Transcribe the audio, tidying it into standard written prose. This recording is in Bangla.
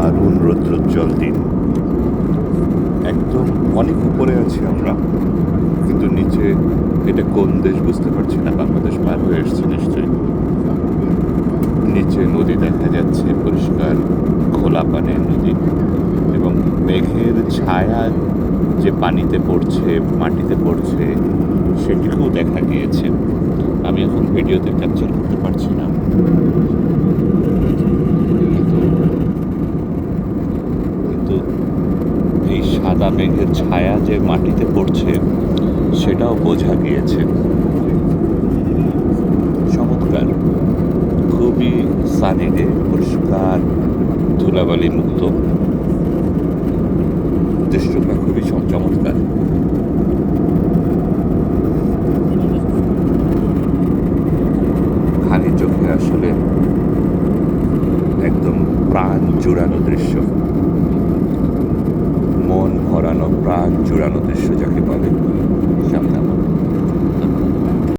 দারুণ রৌদ্রোজ্জ্বল দিন। একদম অনেক উপরে আছি আমরা, কিন্তু নিচে এটা কোন দেশ বুঝতে পারছি না। বাংলাদেশ পার হয়ে এসছে নিশ্চয়ই। নিচে নদী দেখা যাচ্ছে, পরিষ্কার খোলা পানির নদী, এবং মেঘের ছায়া যে পানিতে পড়ছে, মাটিতে পড়ছে, সেটিকেও দেখা গিয়েছে। আমি এখন ভিডিওতে ক্যাপচার করতে পারছি না, কিন্তু এই সাদা মেঘের ছায়া যে মাটিতে পড়ছে সেটাও বোঝা গিয়েছে। চমৎকার, খুবই সানি ডে, পরিষ্কার ধুলাবালি মুক্ত, দৃশ্যটা খুবই চমৎকার। খালি চোখে আসলে একদম প্রাণ জুড়ানো দৃশ্য, মন ভরানো, প্রাণ জুড়ানো দৃশ্য যাকে বলে।